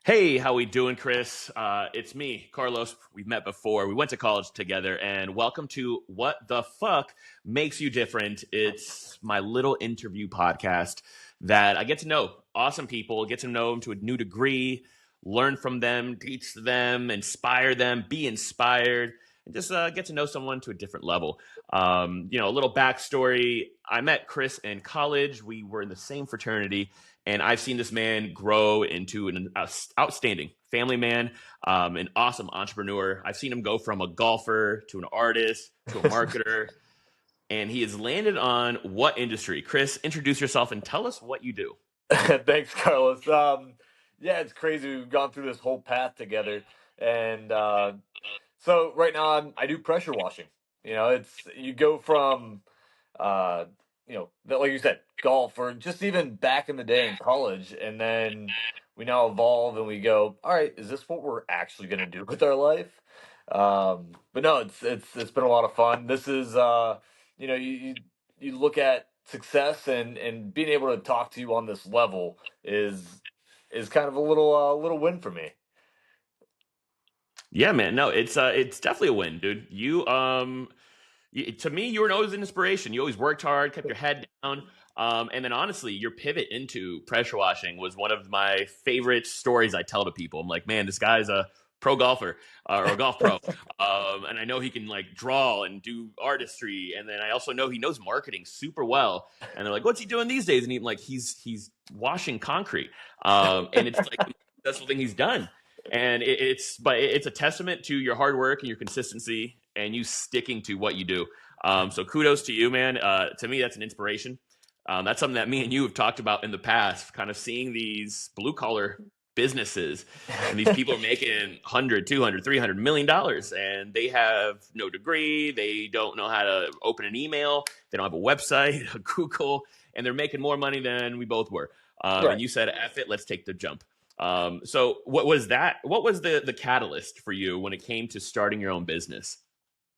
Hey, how we doing, Chris? It's me, Carlos. We've met before. We went to college together, and welcome to What the Fuck Makes You Different. It's my little interview podcast that I get to know awesome people, get to know them to a new degree, learn from them, teach them, inspire them, be inspired, and just get to know someone to a different level. A little backstory. I met Chris in college. We were in the same fraternity, and I've seen this man grow into an outstanding family man, an awesome entrepreneur. I've seen him go from a golfer to an artist to a marketer, and he has landed on what industry? Chris, introduce yourself and tell us what you do. Thanks, Carlos. Yeah, it's crazy. We've gone through this whole path together, and so right now I do pressure washing. It's you go from uh, like you said, golf, or just even back in the day in college, and then we now evolve and we go, all right, is this what we're actually going to do with our life? But no, it's been a lot of fun. This is you look at success and being able to talk to you on this level is kind of a little win for me. Yeah, man. No, it's definitely a win, dude. To me, you were always an inspiration. You always worked hard, kept your head down. And then honestly, your pivot into pressure washing was one of my favorite stories I tell to people. I'm like, man, this guy's a pro golfer or a golf pro. And I know he can like draw and do artistry. And then I also know he knows marketing super well. And they're like, what's he doing these days? And he's washing concrete. And it's like the most successful thing he's done. And it's a testament to your hard work and your consistency and you sticking to what you do. So kudos to you, man. To me, that's an inspiration. That's something that me and you have talked about in the past, kind of seeing these blue collar businesses and these people are making 100, 200, 300 million dollars and they have no degree. They don't know how to open an email. They don't have a website, a Google, and they're making more money than we both were. Right. And you said, F it, let's take the jump. So what was that? What was the catalyst for you when it came to starting your own business?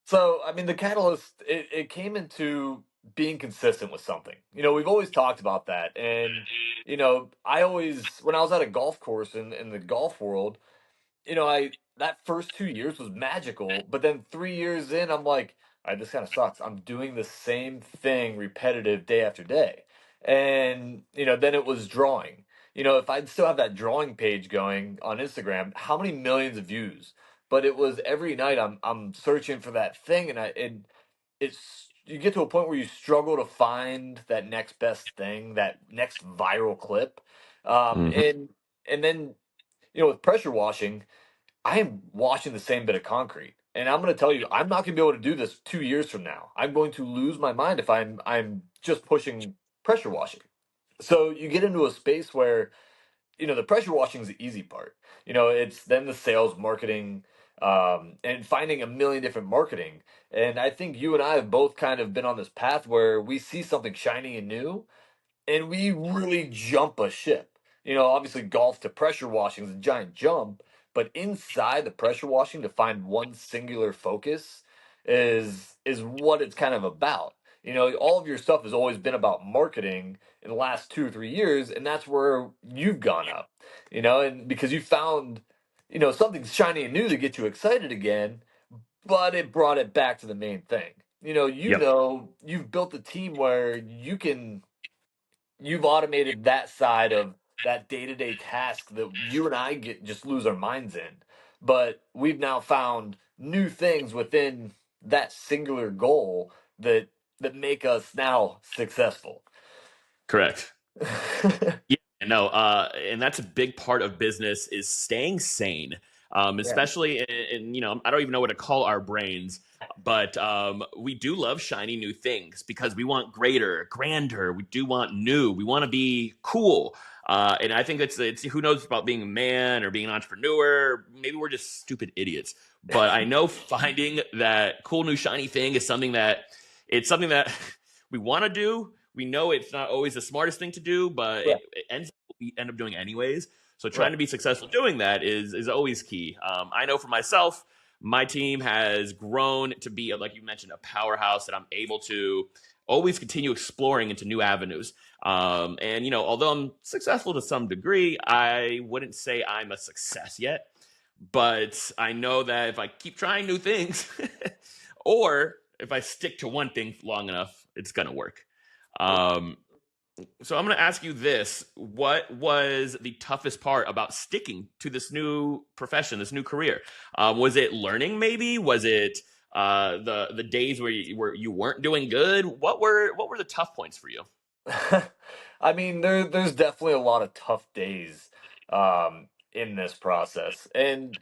So, I mean, the catalyst, it came into being consistent with something. We've always talked about that. And, I always, when I was at a golf course in the golf world, that first 2 years was magical. But then 3 years in, I'm like, all right, this kind of sucks. I'm doing the same thing repetitive day after day. And, then it was drawing. If I'd still have that drawing page going on Instagram, how many millions of views? But it was every night I'm searching for that thing, and it's you get to a point where you struggle to find that next best thing, that next viral clip, Mhm. and then with pressure washing, I am washing the same bit of concrete, and I'm going to tell you, I'm not going to be able to do this 2 years from now. I'm going to lose my mind if I'm just pushing pressure washing. So you get into a space where the pressure washing is the easy part. It's then the sales, marketing, and finding a million different marketing. And I think you and I have both kind of been on this path where we see something shiny and new, and we really jump a ship. Obviously, golf to pressure washing is a giant jump, but inside the pressure washing, to find one singular focus is what it's kind of about. All of your stuff has always been about marketing in the last 2 or 3 years, and that's where you've gone up. And because you found something shiny and new to get you excited again, but it brought it back to the main thing. Yep. You've built a team where you've automated that side of that day-to-day task that you and I get just lose our minds in. But we've now found new things within that singular goal that make us now successful. Correct. Yeah, no, and that's a big part of business is staying sane, Yeah. especially I don't even know what to call our brains, but we do love shiny new things because we want greater, grander. We do want new. We want to be cool. And I think it's who knows about being a man or being an entrepreneur. Maybe we're just stupid idiots. But I know finding that cool new shiny thing is something that we want to do. We know it's not always the smartest thing to do, but Right. it ends we end up doing anyways. So trying Right. to be successful doing that is always key. I know for myself, my team has grown to be, like you mentioned, a powerhouse that I'm able to always continue exploring into new avenues. And although I'm successful to some degree, I wouldn't say I'm a success yet. But I know that if I keep trying new things, or if I stick to one thing long enough, it's gonna work. Um, so I'm going to ask you this: what was the toughest part about sticking to this new profession, this new career? Was it learning? Maybe was it the days where you weren't doing good? What were the tough points for you? I mean, there's definitely a lot of tough days in this process, and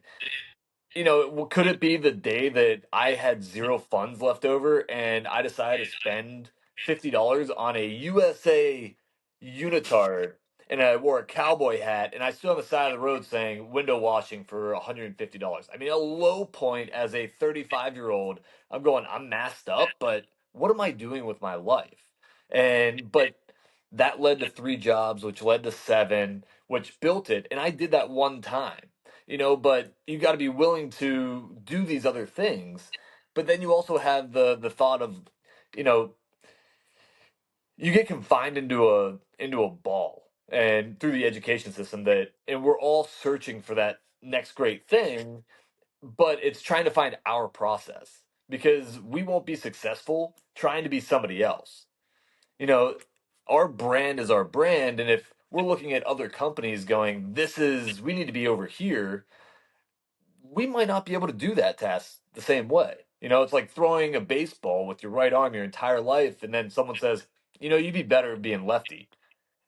could it be the day that I had zero funds left over and I decided to spend $50 on a USA unitard and I wore a cowboy hat and I stood on the side of the road saying window washing for $150? I mean, a low point as a 35-year-old. I'm going, I'm masked up, but what am I doing with my life? But that led to three jobs, which led to seven, which built it. And I did that one time, but you got to be willing to do these other things. But then you also have the thought of, you know, you get confined into a ball and through the education system and we're all searching for that next great thing, but it's trying to find our process because we won't be successful trying to be somebody else. You know, our brand is our brand, and if we're looking at other companies going, we need to be over here, we might not be able to do that task the same way. It's like throwing a baseball with your right arm your entire life, and then someone says, you'd be better at being lefty,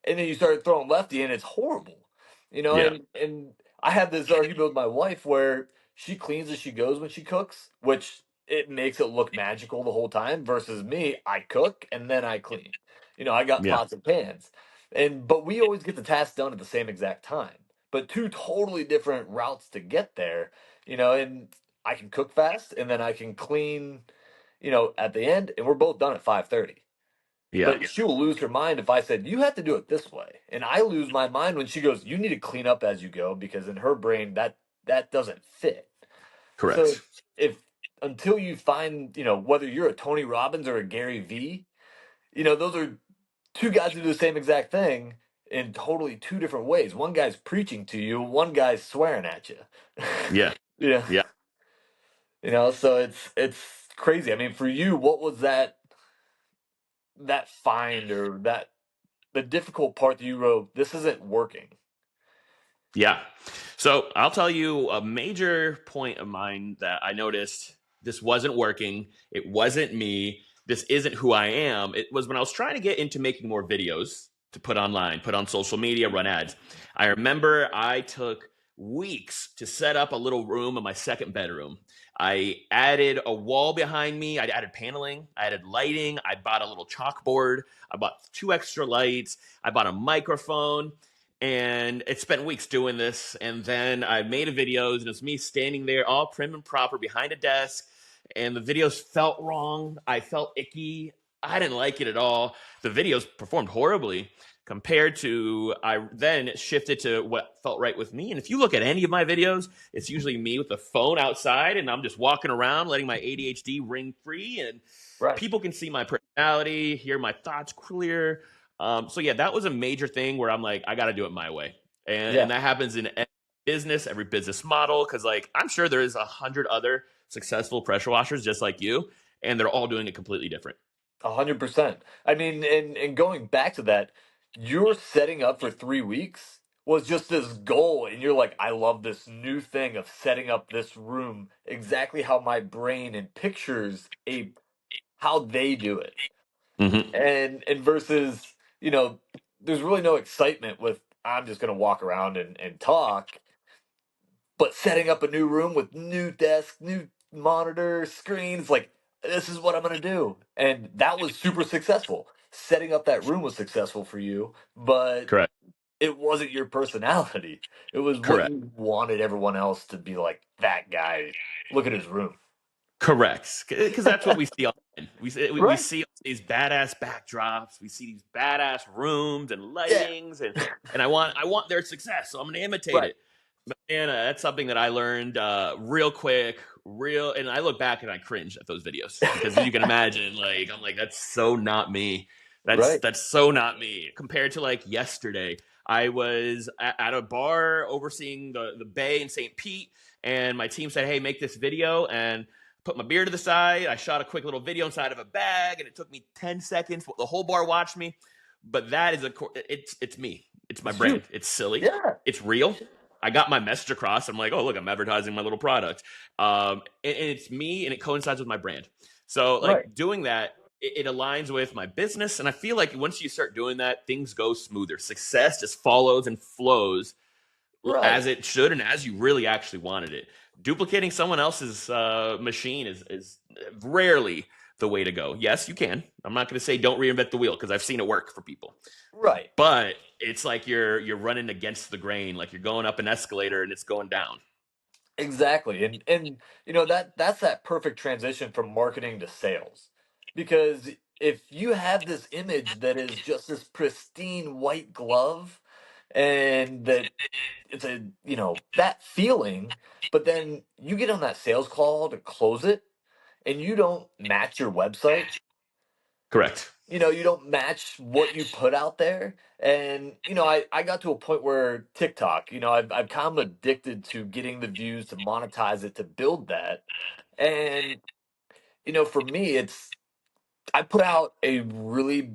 and then you start throwing lefty, and it's horrible. Yeah, And I had this argument with my wife where she cleans as she goes when she cooks, which it makes it look magical the whole time. Versus me, I cook and then I clean. I got yeah, pots and pans, but we always get the task done at the same exact time. But two totally different routes to get there. And I can cook fast, and then I can clean. At the end, and we're both done at 5:30. yeah, But she'll lose her mind if I said, you have to do it this way. And I lose my mind when she goes, you need to clean up as you go, because in her brain that doesn't fit. So correct. if until you find, whether you're a Tony Robbins or a Gary V, those are two guys who do the same exact thing in totally two different ways. One guy's preaching to you, one guy's swearing at you. Yeah, Yeah. yeah. So it's crazy. I mean, for you, what was that find or that the difficult part that you wrote, this isn't working? Yeah. So I'll tell you a major point of mine that I noticed this wasn't working. It wasn't me. This isn't who I am. It was when I was trying to get into making more videos to put online, put on social media, run ads. I remember I took weeks to set up a little room in my second bedroom. I added a wall behind me. I added paneling. I added lighting. I bought a little chalkboard. I bought two extra lights. I bought a microphone, and it spent weeks doing this. And then I made a videos, and it's me standing there all prim and proper behind a desk. And the videos felt wrong. I felt icky. I didn't like it at all. The videos performed horribly compared to I then shifted to what felt right with me. And if you look at any of my videos, it's usually me with the phone outside and I'm just walking around letting my ADHD ring free, and Right. people can see my personality, hear my thoughts clear. So yeah, that was a major thing where I'm like, I got to do it my way, and Yeah. that happens in every business model, because like I'm sure there is 100 other successful pressure washers just like you, and they're all doing it completely different. 100%. I mean, and going back to that, you're setting up for 3 weeks was just this goal, and you're like, I love this new thing of setting up this room exactly how my brain and pictures how they do it. Mm-hmm. And versus, there's really no excitement with I'm just gonna walk around and talk. But setting up a new room with new desk, new monitor, screens, like this is what I'm gonna do. And that was super successful. Setting up that room was successful for you, but Correct. it wasn't your personality. It was what Correct. you wanted everyone else to be like, that guy, look at his room. Correct, because that's what we see online. We Right. see all these badass backdrops. We see these badass rooms and Yeah. lightings, and I want their success, so I'm going to imitate Right. it. But man, that's something that I learned real quick real, and I look back and I cringe at those videos because as you can imagine, like I'm like, that's so not me. That's Right. that's so not me. Compared to like yesterday, I was at a bar overseeing the bay in St. Pete, and my team said, "Hey, make this video." And put my beer to the side. I shot a quick little video inside of a bag, and it took me 10 seconds. The whole bar watched me, but that is it's me. It's my It's you. brand. It's silly. Yeah. It's real. I got my message across. I'm like, oh look, I'm advertising my little product, and it's me, and it coincides with my brand. So Right. like doing that, it aligns with my business, and I feel like once you start doing that, things go smoother. Success just follows and flows Right. as it should and as you really actually wanted it. Duplicating someone else's machine is rarely the way to go. Yes, you can. I'm not going to say don't reinvent the wheel because I've seen it work for people. Right. But it's like you're running against the grain, like you're going up an escalator and it's going down. Exactly. And that's that perfect transition from marketing to sales. Because if you have this image that is just this pristine white glove and that it's that feeling, but then you get on that sales call to close it and you don't match your website. Correct. You don't match what you put out there. And I got to a point where TikTok, I've kind of addicted to getting the views to monetize it to build that. And for me, it's I put out a really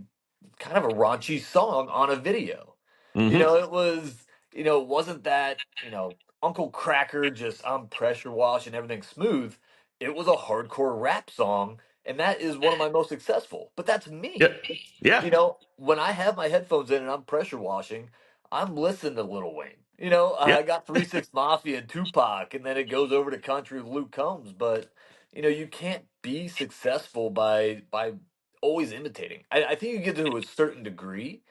kind of a raunchy song on a video. Mm-hmm. It was, it wasn't that, Uncle Cracker just I'm pressure washing everything smooth. It was a hardcore rap song, and that is one of my most successful. But that's Yeah. me. Yeah. When I have my headphones in and I'm pressure washing, I'm listening to Lil Wayne. Yeah. I got 3 6 Mafia and Tupac, and then it goes over to country with Luke Combs. But you can't be successful by always imitating. I think you get to a certain degree,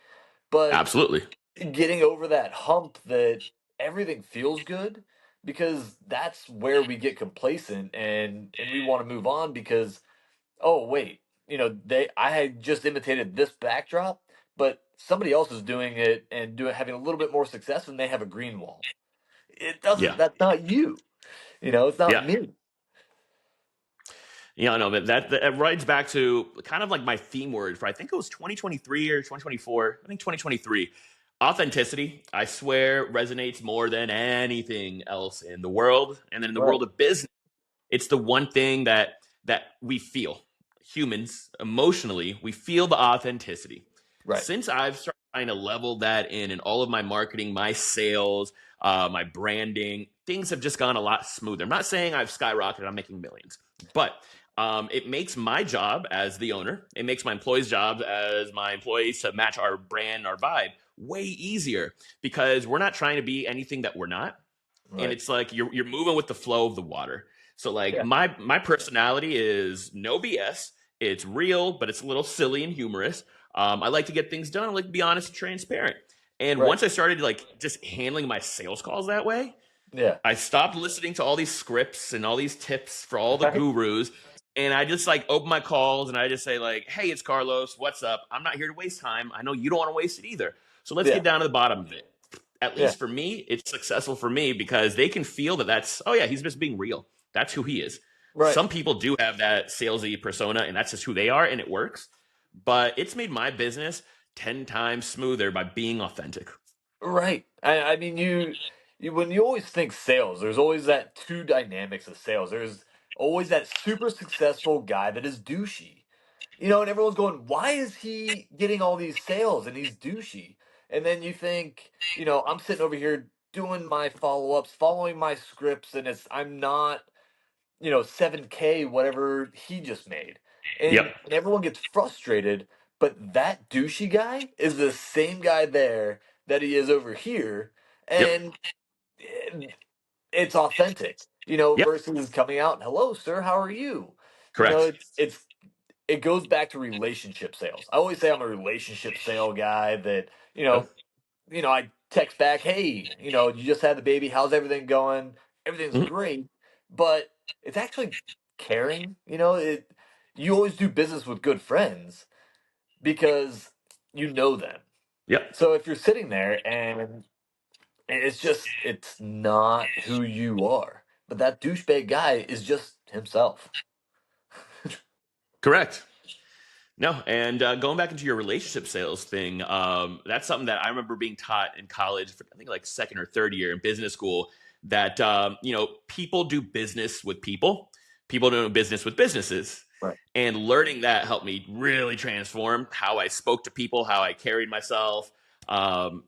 but Absolutely. getting over that hump that everything feels good, because that's where we get complacent and we want to move on because oh wait, I had just imitated this backdrop, but somebody else is doing it and doing having a little bit more success and they have a green wall. It Yeah. doesn't That's not you. It's not Yeah. me. Yeah, I know, but that rides back to kind of like my theme word for I think it was 2023 or 2024. I think 2023. Authenticity, I swear, resonates more than anything else in the world. And then in the Right. world of business, it's the one thing that we feel. Humans, emotionally, we feel the authenticity. Right. Since I've started trying to level that in all of my marketing, my sales, my branding, things have just gone a lot smoother. I'm not saying I've skyrocketed, I'm making millions, but it makes my job as the owner, it makes my employees' jobs as my employees to match our brand, our vibe, way easier because we're not trying to be anything that we're not, and Right. it's like you're moving with the flow of the water. So like Yeah. my personality is no BS. It's real, but it's a little silly and humorous. I like to get things done. I like to be honest and transparent. And Right. once I started like just handling my sales calls that way, Yeah. I stopped listening to all these scripts and all these tips for all the Right. gurus. And I just like open my calls and I just say like, "Hey, it's Carlos. What's up? I'm not here to waste time. I know you don't want to waste it either. So let's Yeah. get down to the bottom of it." At Yeah. least for me, it's successful for me because they can feel that that's, oh yeah, he's just being real. That's who he is. Right. Some people do have that salesy persona and that's just who they are and it works. But it's made my business 10 times smoother by being authentic. Right. I mean, you when you always think sales, there's always that two dynamics of sales. There's always that super successful guy that is douchey. And everyone's going, why is he getting all these sales and he's douchey? And then you think, I'm sitting over here doing my follow-ups, following my scripts, and I'm not 7K whatever he just made. And, Yep. and everyone gets frustrated, but that douchey guy is the same guy there that he is over here. Yep. And eh, it's authentic, Yep. versus coming out, hello, sir, how are you? Correct. It goes back to relationship sales. I always say I'm a relationship sale guy that, Yep. I text back, hey, you just had the baby. How's everything going? Everything's Mhm. great. But it's actually caring. You always do business with good friends because you know them. Yep. So if you're sitting there and it's not who you are, but that douchebag guy is just himself. Correct. No, and going back into your relationship sales thing, that's something that I remember being taught in college. For, I think like second or third year in business school. That people do business with people. People do business with businesses, Right. and learning that helped me really transform how I spoke to people, how I carried myself.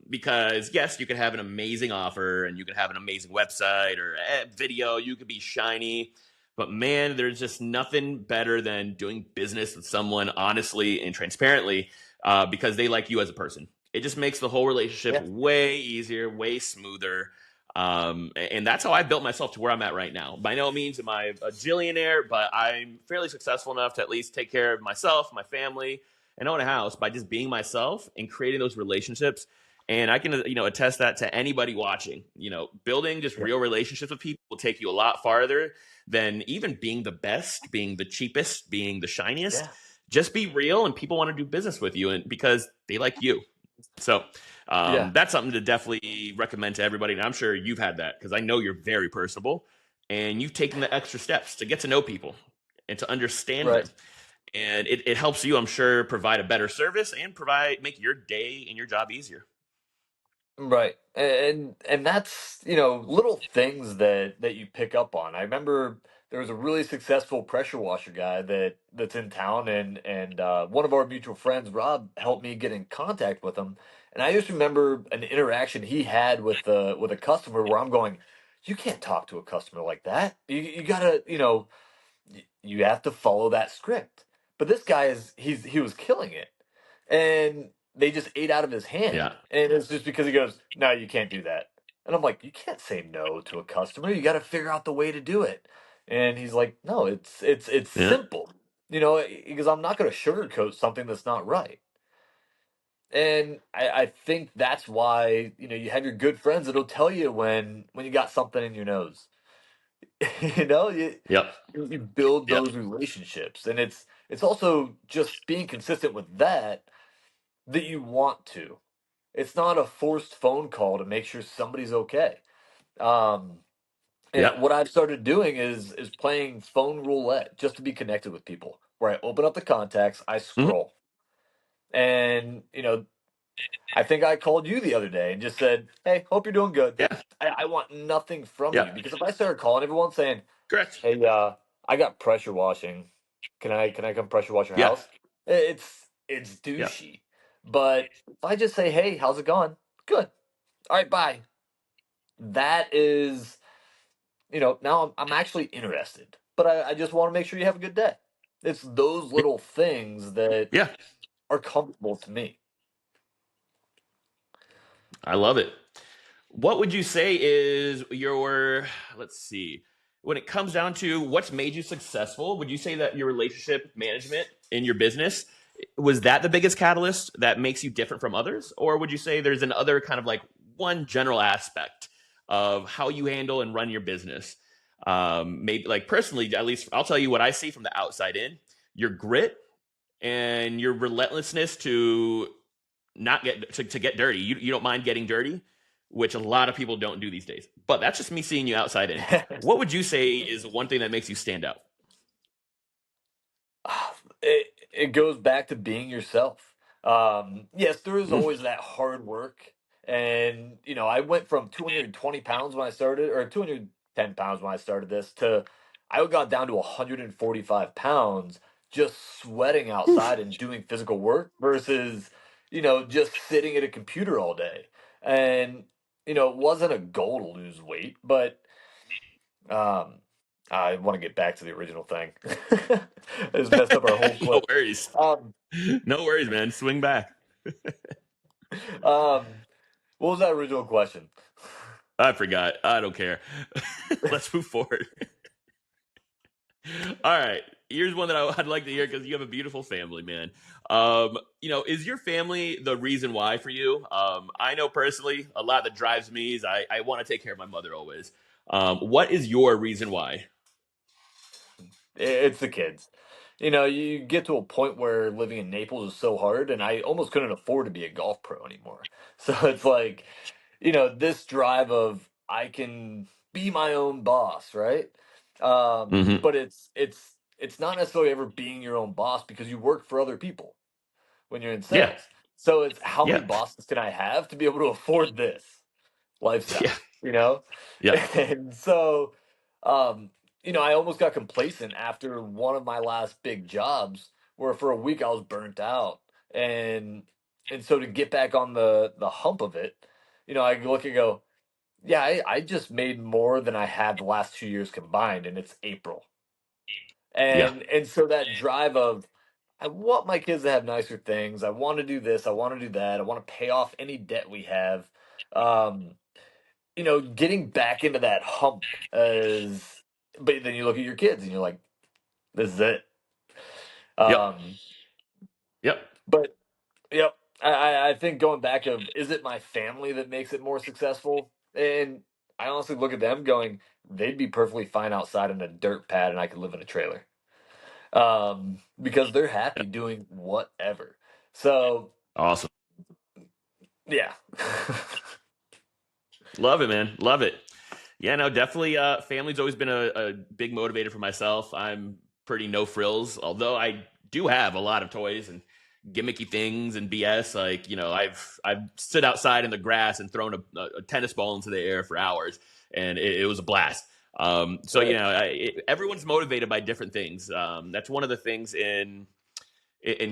Because yes, you could have an amazing offer, and you could have an amazing website or video. You could be shiny, but man, there's just nothing better than doing business with someone honestly and transparently because they like you as a person. It just makes the whole relationship Yeah. way easier, way smoother. And that's how I built myself to where I'm at right now. By no means am I a jillionaire, but I'm fairly successful enough to at least take care of myself, my family, and own a house by just being myself and creating those relationships. And I can, attest that to anybody watching. Building just Yeah. real relationships with people will take you a lot farther than even being the best, being the cheapest, being the shiniest. Yeah. Just be real, and people want to do business with you, and because they like you. So Yeah. that's something to definitely recommend to everybody. And I'm sure you've had that because I know you're very personable, and you've taken the extra steps to get to know people and to understand Right. them. And it helps you, I'm sure, provide a better service and make your day and your job easier. Right. And that's, little things that you pick up on. I remember there was a really successful pressure washer guy that's in town, and one of our mutual friends, Rob, helped me get in contact with him. And I just remember an interaction he had with a customer where I'm going, you can't talk to a customer like that. You gotta, you have to follow that script. But this guy he was killing it, and they just ate out of his Yeah. hand, and it's just because he goes, "No, you can't do that." And I'm like, "You can't say no to a customer. You got to figure out the way to do it." And he's like, "No, it's Yeah. simple, because I'm not going to sugarcoat something that's not right." And I think that's why you have your good friends that'll tell you when you got something in your nose. You Yep. you build Yep. those relationships, and it's also just being consistent with that you want to. It's not a forced phone call to make sure somebody's okay. Um, and Yep. what I've started doing is playing phone roulette just to be connected with people. Where I open up the contacts, I Hmm. scroll, and I think I called you the other day and just said, "Hey, hope you're doing good. Yeah. I want nothing from you Yep. because if I started calling everyone saying, Correct. hey, I got pressure washing. Can I come pressure wash your Yeah. house?" It's Yep. douchey. But if I just say, "Hey, how's it going? Good. All right, bye." That is, now I'm actually interested. But I just want to make sure you have a good day. It's those little things that Yeah. are comfortable to me. I love it. What would you say is your, let's see, when it comes down to what's made you successful, would you say that your relationship management in your business was that the biggest catalyst that makes you different from others? Or would you say there's another kind of like one general aspect of how you handle and run your business? Maybe like personally, at least I'll tell you what I see from the outside in your grit and your relentlessness to not get to get dirty. You don't mind getting dirty, which a lot of people don't do these days. But that's just me seeing you outside in. What would you say is one thing that makes you stand out? It goes back to being yourself. Yes, there is Mm, always that hard work, and I went from 220 pounds when I started, or 210 pounds when I started this, to I got down to 145 pounds just sweating oof. outside and doing physical work versus just sitting at a computer all day. And it wasn't a goal to lose weight, but um, I want to get back to the original thing. I just messed up our whole No clip. worries. Um, No worries, man. Swing back. um, what was that original question? I forgot. I don't care. Let's move forward. All right. Here's one that I'd like to hear because you have a beautiful family, man. Is your family the reason why for you? I know personally, a lot that drives me is I want to take care of my mother always. What is your reason why? It's the kids. You get to a point where living in Naples is so hard, and I almost couldn't afford to be a golf pro anymore. So it's like, this drive of I can be my own boss, right? Hmm. But it's not necessarily ever being your own boss because you work for other people when you're in Yeah. sales. So it's how many Yeah. bosses can I have to be able to afford this Yeah. lifestyle, you know? Yeah. And so, um, I almost got complacent after one of my last big jobs where for a week I was burnt out. And so to get back on the hump of it, I look and go, yeah, I just made more than I had the last 2 years combined, and it's April. Yeah. And so that drive of I want my kids to have nicer things. I want to do this. I want to do that. I want to pay off any debt we have. Um, getting back into that hump is, but then you look at your kids and you're like, this is it. Yep. Um, Yep. but yep, I think going back of is it my family that makes it more successful? And I honestly look at them going, they'd be perfectly fine outside in a dirt pad and I could live in a trailer. Because they're happy doing whatever. So Awesome. yeah. Love it, man. Love it. Yeah, no, definitely. Family's always been a big motivator for myself. I'm pretty no frills, although I do have a lot of toys and gimmicky things and BS. Like, I've stood outside in the grass and thrown a tennis ball into the air for hours, and it was a blast. So Right. everyone's motivated by different things. That's one of the things in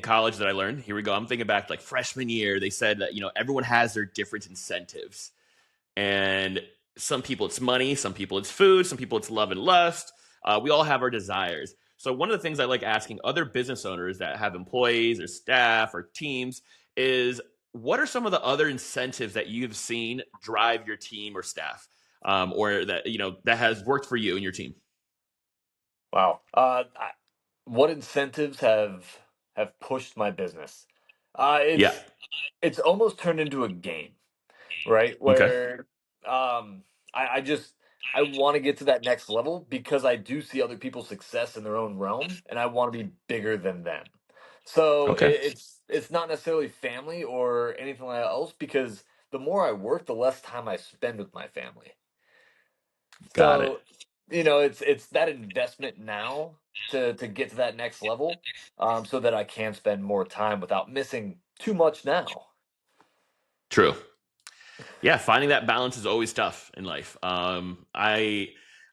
college that I learned. Here we go. I'm thinking back to, like, freshman year. They said that everyone has their different incentives, and some people it's money, some people it's food, some people it's love and lust. We all have our desires. So one of the things I like asking other business owners that have employees or staff or teams is, what are some of the other incentives that you've seen drive your team or staff, or that that has worked for you and your team? Wow. What incentives have pushed my business? Uh, Yeah. it's it's almost turned into a game, right? Okay. Where um, I just I want to get to that next level because I do see other people's success in their own realm, and I want to be bigger than them. So Okay. it's not necessarily family or anything like else because the more I work, the less time I spend with my family. Got it. So, it's that investment now to get to that next level, so that I can spend more time without missing too much now. True. Yeah, finding that balance is always tough in life. I'm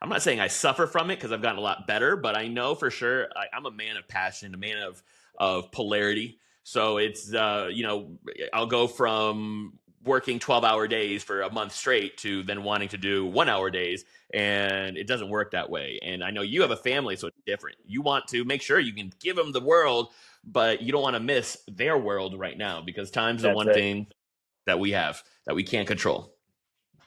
not saying I suffer from it because I've gotten a lot better, but I know for sure I'm a man of passion, a man of polarity. So it's I'll go from working 12-hour days for a month straight to then wanting to do 1 hour days, and it doesn't work that way. And I know you have a family, so it's different. You want to make sure you can give them the world, but you don't want to miss their world right now, because time's the That's one it. thing that we have that we can't control.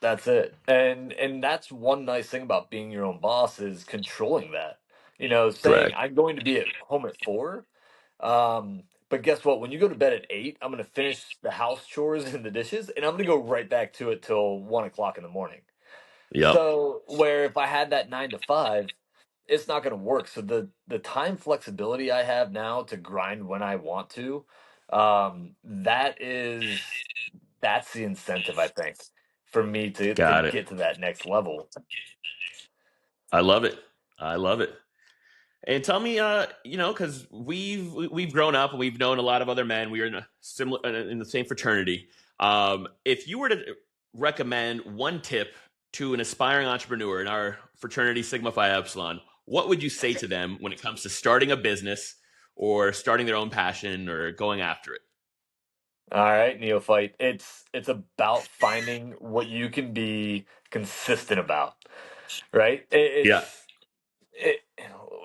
That's it. And that's one nice thing about being your own boss is controlling that. Saying Correct. I'm going to be at home at 4. But guess what? When you go to bed at 8, I'm going to finish the house chores and the dishes, and I'm going to go right back to it till 1 o'clock in the morning. Yep. So where if I had that 9 to 5, it's not going to work. So the time flexibility I have now to grind when I want to, that's the incentive I think for me to Got it. get to that next level. I love it. I love it. And tell me, because we've grown up and we've known a lot of other men. We are in a similar in the same fraternity. If you were to recommend one tip to an aspiring entrepreneur in our fraternity, Sigma Phi Epsilon, what would you say to them when it comes to starting a business or starting their own passion or going after it? All right, neophyte. It's about finding what you can be consistent about, right? Yeah. It,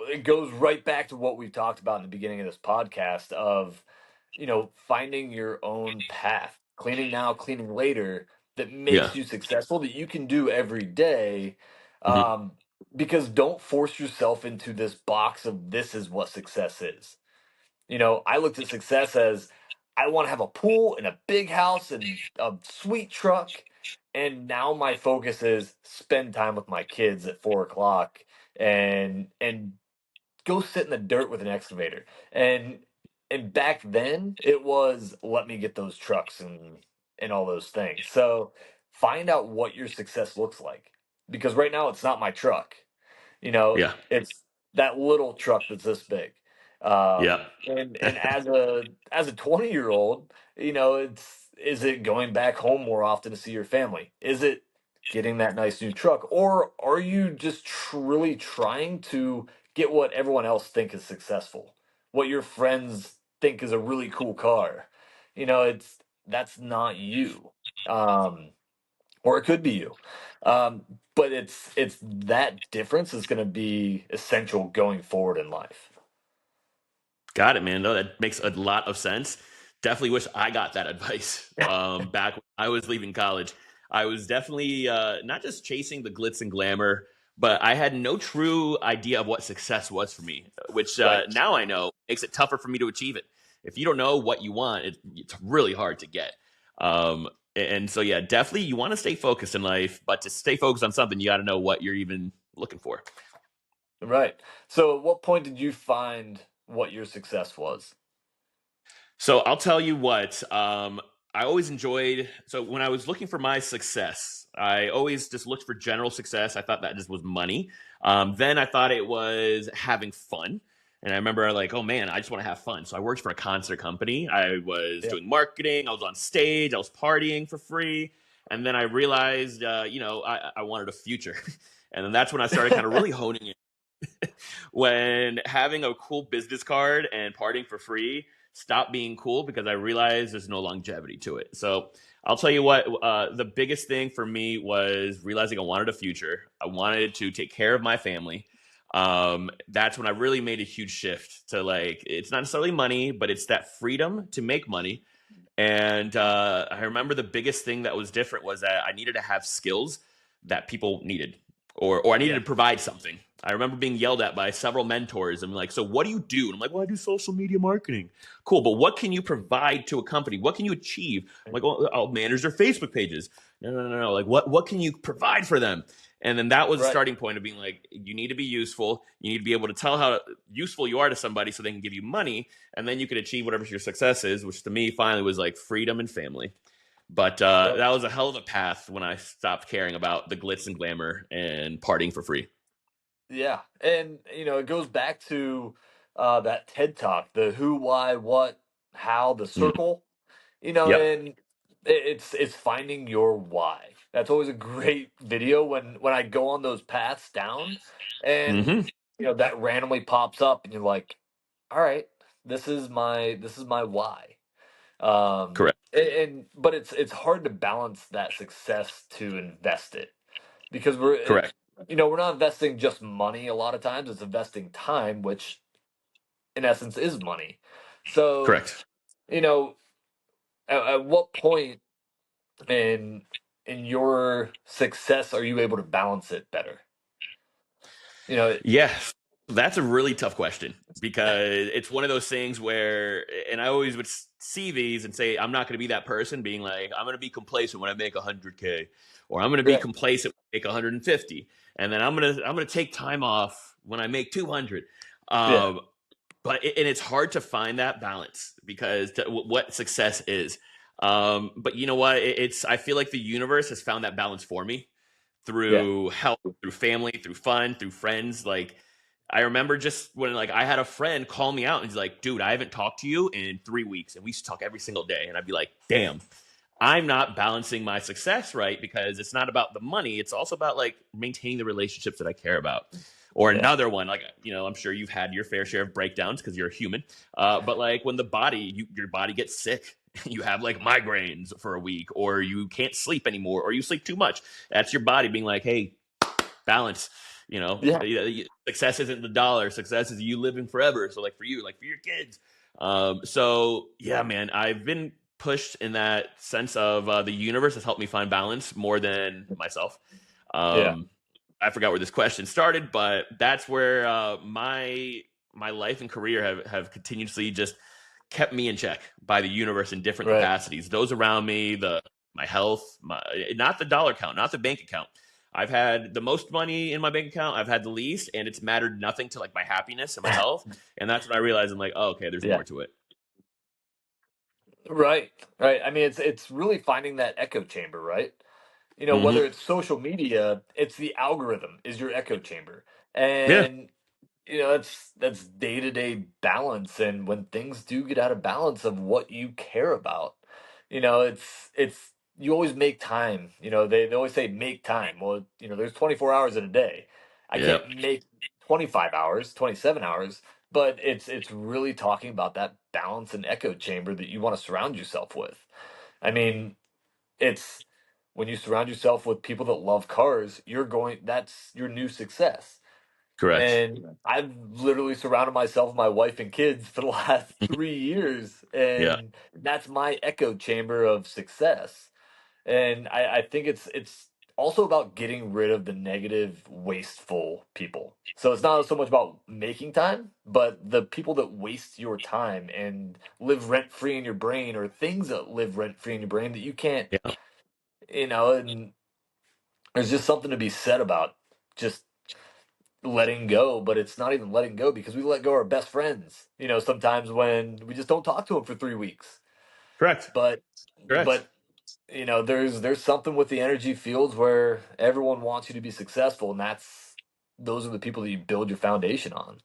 it goes right back to what we've talked about in the beginning of this podcast of, finding your own path, cleaning now, cleaning later, that Yeah. makes you successful, that you can do every day. Hmm. Um, because don't force yourself into this box of this is what success is. I looked at success as I want to have a pool and a big house and a sweet truck. And now my focus is spend time with my kids at 4 o'clock and go sit in the dirt with an excavator. And back then it was let me get those trucks and all those things. So find out what your success looks like. Because right now it's not my truck. You know, Yeah. it's that little truck that's this big. Yeah. And as a 20-year-old, you know, it's is it going back home more often to see your family? Is it getting that nice new truck? Or are you just really trying to get what everyone else think is successful? What your friends think is a really cool car? You know, it's that's not you. Um, or it could be you. Um, but it's that difference is going to be essential going forward in life. Got it, man. No, that makes a lot of sense. Definitely wish I got that advice back when I was leaving college. I was definitely not just chasing the glitz and glamour, but I had no true idea of what success was for me, which Right. now I know makes it tougher for me to achieve it. If you don't know what you want, it's really hard to get. And so, yeah, definitely you want to stay focused in life, but to stay focused on something, you got to know what you're even looking for. Right. So at what point did you find what your success was? So I'll tell you what. I always enjoyed. So when I was looking for my success, I always just looked for general success. I thought that just was money. Then I thought it was having fun. And I remember like, oh man, I just want to have fun. So I worked for a concert company. I was Yeah. doing marketing. I was on stage. I was partying for free. And then I realized, I wanted a future. And then that's when I started kind of really honing it when having a cool business card and partying for free stopped being cool because I realized there's no longevity to it. So I'll tell you what, the biggest thing for me was realizing I wanted a future. I wanted to take care of my family. That's when I really made a huge shift to like, it's not necessarily money, but it's that freedom to make money. And I remember the biggest thing that was different was that I needed to have skills that people needed, or I needed Yeah. to provide something. I remember being yelled at by several mentors and like, so what do you do? And I'm like, well, I do social media marketing. Cool, but what can you provide to a company? What can you achieve? I'm like, well, I'll manage their Facebook pages. No, no, no, no. Like, what can you provide for them? And then that was a Right. starting point of being like, you need to be useful. You need to be able to tell how useful you are to somebody so they can give you money, and then you can achieve whatever your success is, which to me finally was like freedom and family. But Right. that was a hell of a path when I stopped caring about the glitz and glamour and partying for free. Yeah. And you know, it goes back to that TED talk, the who, why, what, how, the Mm. circle. You know, Yep. and it's finding your why. That's always a great video when I go on those paths down, and Hmm. you know that randomly pops up, and you're like, all right, this is my why. Correct. And but it's hard to balance that success to invest it because Correct. we're not investing just money. A lot of times it's investing time, which in essence is money. So Correct. you know, at what point in your success are you able to balance it better? You know, Yes, that's a really tough question because it's one of those things where, and I always would see these and say, I'm not going to be that person being like, I'm going to be complacent when I make 100K, or I'm going to be right. complacent when I make 150, and then I'm going to take time off when I make 200. Yeah. Um, and it's hard to find that balance because what success is. But you know what? It's I feel like the universe has found that balance for me Yeah. through health, through family, through fun, through friends. Like I remember just when like I had a friend call me out and he's like, "Dude, I haven't talked to you in 3 weeks, and we used to talk every single day." And I'd be like, "Damn, I'm not balancing my success right because it's not about the money. It's also about like maintaining the relationships that I care about." Or Yeah. another one, like I'm sure you've had your fair share of breakdowns because you're a human. But like when your body gets sick, you have like migraines for a week, or you can't sleep anymore, or you sleep too much. That's your body being like, "Hey, balance." Yeah. Success isn't the dollar. Success is you living forever. So like for you, like for your kids. So yeah, man, I've been pushed in that sense of the universe has helped me find balance more than myself. Yeah. Um, I forgot where this question started, but that's where my life and career have continuously just kept me in check by the universe in different Right. capacities. Those around me, the my health, not the dollar count, not the bank account. I've had the most money in my bank account. I've had the least, and it's mattered nothing to like my happiness and my health. And that's when I realized I'm like, oh, okay, there's Yeah. more to it. Right. Right. I mean, it's really finding that echo chamber, right? Whether Hmm. it's social media, it's the algorithm is your echo chamber. Yeah. And that's day-to-day balance, and when things do get out of balance of what you care about, it's you always make time. They always say make time. Well, there's 24 hours in a day. I Yeah. can't make 25 hours, 27 hours, but it's really talking about that balance and echo chamber that you want to surround yourself with. I mean, it's when you surround yourself with people that love cars, that's your new success. Correct. And I've literally surrounded myself with my wife and kids for the last 3 years, Yeah. and that's my echo chamber of success. And I think it's also about getting rid of the negative, wasteful people. So it's not so much about making time, but the people that waste your time and live rent free in your brain, or things that live rent free in your brain that you can't, Yeah. and there's just something to be said about just letting go. But it's not even letting go, because we let go of our best friends, sometimes when we just don't talk to them for 3 weeks. Correct. But Correct. but there's something with the energy fields where everyone wants you to be successful, and those are the people that you build your foundation on.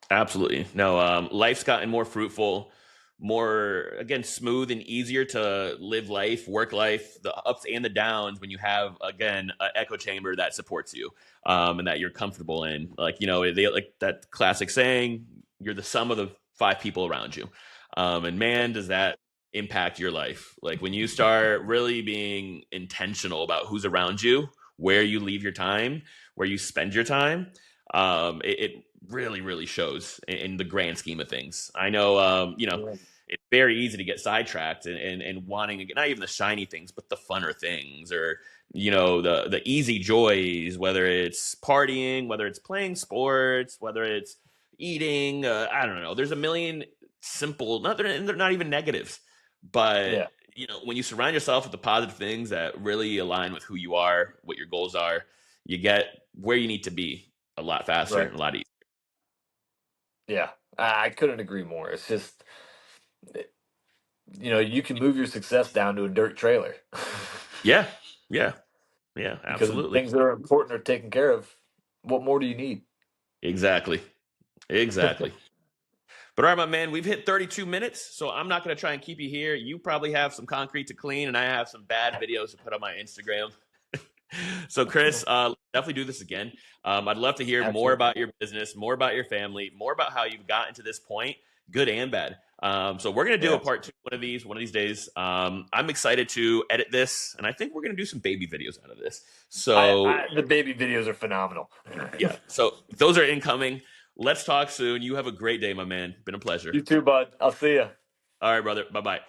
Absolutely. No, life's gotten more fruitful, more, again, smooth and easier to live life, work life, the ups and the downs when you have, again, an echo chamber that supports you, and that you're comfortable in. Like, they like that classic saying, you're the sum of the five people around you. And man, does that impact your life. Like when you start really being intentional about who's around you, where you leave your time, where you spend your time, it really, really shows in the grand scheme of things. I know, Yeah. it's very easy to get sidetracked and wanting to get not even the shiny things, but the funner things, or the easy joys, whether it's partying, whether it's playing sports, whether it's eating. I don't know. There's a million simple, not they're not even negatives, but Yeah. when you surround yourself with the positive things that really align with who you are, what your goals are, you get where you need to be a lot faster Right. and a lot easier. Yeah. I couldn't agree more. It's just, you can move your success down to a dirt trailer. Yeah, yeah, yeah, Because the absolutely, things that are important are taken care of. What more do you need? exactly, exactly. But all right, my man, we've hit 32 minutes, so I'm not going to try and keep you here. You probably have some concrete to clean, and I have some bad videos to put on my Instagram. So, Chris, definitely do this again. I'd love to hear more Absolutely. about your business, more about your family, more about how you've gotten to this point, good and bad. So, we're going to do a Yeah. part two one of these days. I'm excited to edit this, and I think we're going to do some baby videos out of this. So, The baby videos are phenomenal. yeah, so those are incoming. Let's talk soon. You have a great day, my man. Been a pleasure. You too, bud. I'll see you. All right, brother. Bye bye.